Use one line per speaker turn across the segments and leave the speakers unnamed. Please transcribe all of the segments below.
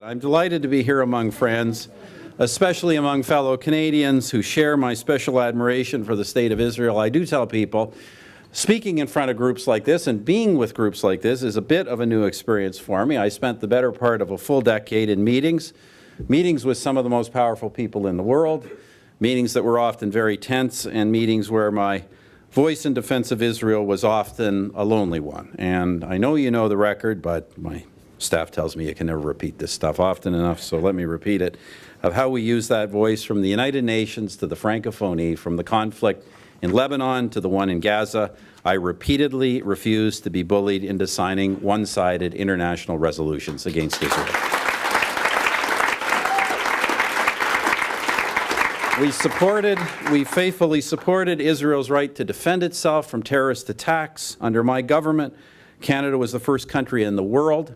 I'm delighted to be here among friends, especially among fellow Canadians who share my special admiration for the State of Israel. I do tell people, speaking in front of groups like this and being with groups like this is a bit of a new experience for me. I spent the better part of a full decade in meetings with some of the most powerful people in the world, meetings that were often very tense, and meetings where my voice in defense of Israel was often a lonely one. And I know you know the record, but my staff tells me you can never repeat this stuff often enough, so let me repeat it, of how we use that voice from the United Nations to the Francophonie, from the conflict in Lebanon to the one in Gaza. I repeatedly refused to be bullied into signing one-sided international resolutions against Israel. We faithfully supported Israel's right to defend itself from terrorist attacks. Under my government, Canada was the first country in the world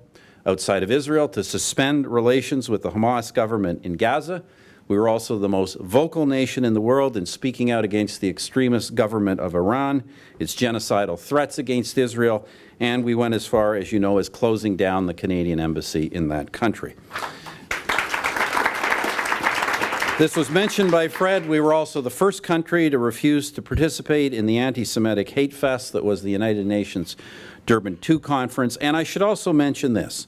outside of Israel to suspend relations with the Hamas government in Gaza. We were also the most vocal nation in the world in speaking out against the extremist government of Iran, its genocidal threats against Israel, and we went as far, as you know, as closing down the Canadian embassy in that country. This was mentioned by Fred. We were also the first country to refuse to participate in the anti-Semitic hate fest that was the United Nations Durban II conference. And I should also mention this,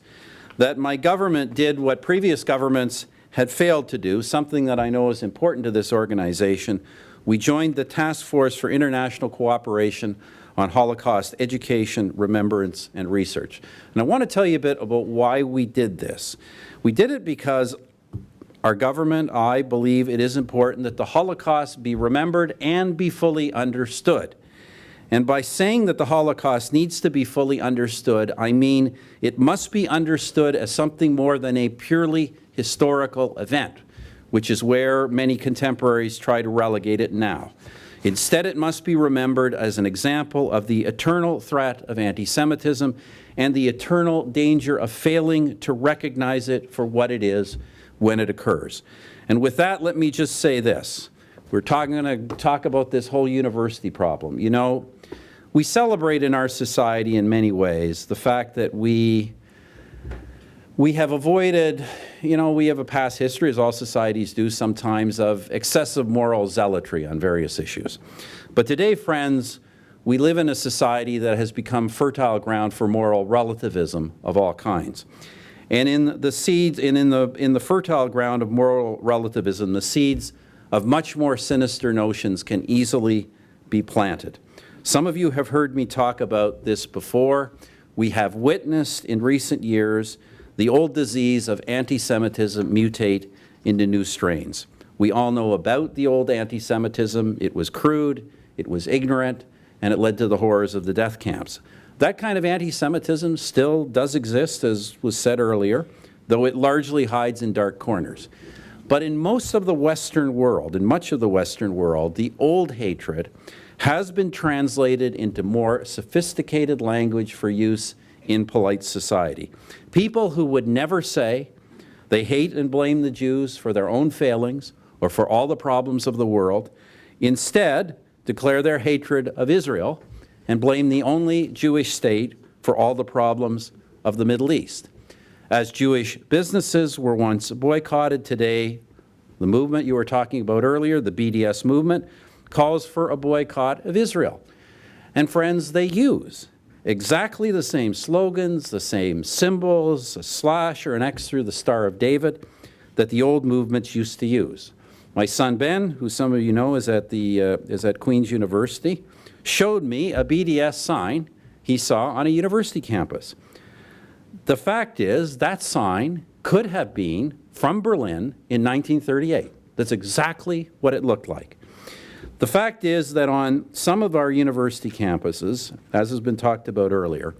that my government did what previous governments had failed to do, something that I know is important to this organization. We joined the Task Force for International Cooperation on Holocaust Education, Remembrance, and Research. And I want to tell you a bit about why we did this. We did it because our government, I believe it is important that the Holocaust be remembered and be fully understood. And by saying that the Holocaust needs to be fully understood, I mean it must be understood as something more than a purely historical event, which is where many contemporaries try to relegate it now. Instead, it must be remembered as an example of the eternal threat of anti-Semitism and the eternal danger of failing to recognize it for what it is when it occurs. And with that, let me just say this. We're going to talk about this whole university problem. You know, we celebrate in our society in many ways the fact that we have avoided, you know, we have a past history, as all societies do sometimes, of excessive moral zealotry on various issues. But today, friends, we live in a society that has become fertile ground for moral relativism of all kinds. And in the seeds, and in the fertile ground of moral relativism, the seeds of much more sinister notions can easily be planted. Some of you have heard me talk about this before. We have witnessed in recent years the old disease of anti-Semitism mutate into new strains. We all know about the old anti-Semitism. It was crude, it was ignorant, and it led to the horrors of the death camps. That kind of anti-Semitism still does exist, as was said earlier, though it largely hides in dark corners. But in most of the Western world, in much of the Western world, the old hatred has been translated into more sophisticated language for use in polite society. People who would never say they hate and blame the Jews for their own failings or for all the problems of the world, instead declare their hatred of Israel and blame the only Jewish state for all the problems of the Middle East. As Jewish businesses were once boycotted, today the movement you were talking about earlier, the BDS movement, calls for a boycott of Israel. And friends, they use exactly the same slogans, the same symbols, a slash or an X through the Star of David, that the old movements used to use. My son Ben, who some of you know is at Queen's University, showed me a BDS sign he saw on a university campus. The fact is that sign could have been from Berlin in 1938. That's exactly what it looked like. The fact is that on some of our university campuses, as has been talked about earlier,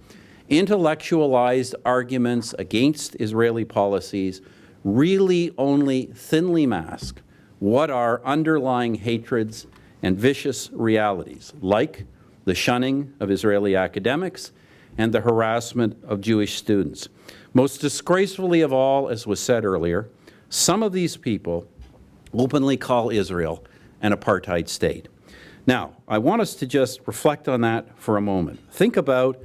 intellectualized arguments against Israeli policies really only thinly mask what are underlying hatreds and vicious realities, like the shunning of Israeli academics and the harassment of Jewish students. Most disgracefully of all, as was said earlier, some of these people openly call Israel an apartheid state. Now, I want us to just reflect on that for a moment. Think about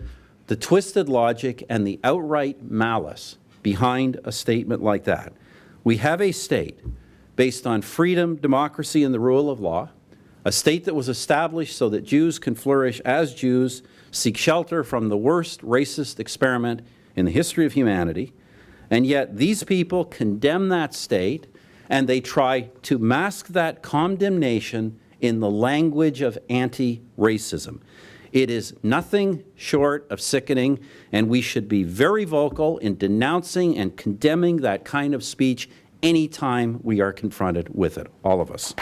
the twisted logic and the outright malice behind a statement like that. We have a state based on freedom, democracy, and the rule of law, a state that was established so that Jews can flourish as Jews, seek shelter from the worst racist experiment in the history of humanity, and yet these people condemn that state, and they try to mask that condemnation in the language of anti-racism. It is nothing short of sickening, and we should be very vocal in denouncing and condemning that kind of speech anytime we are confronted with it, all of us.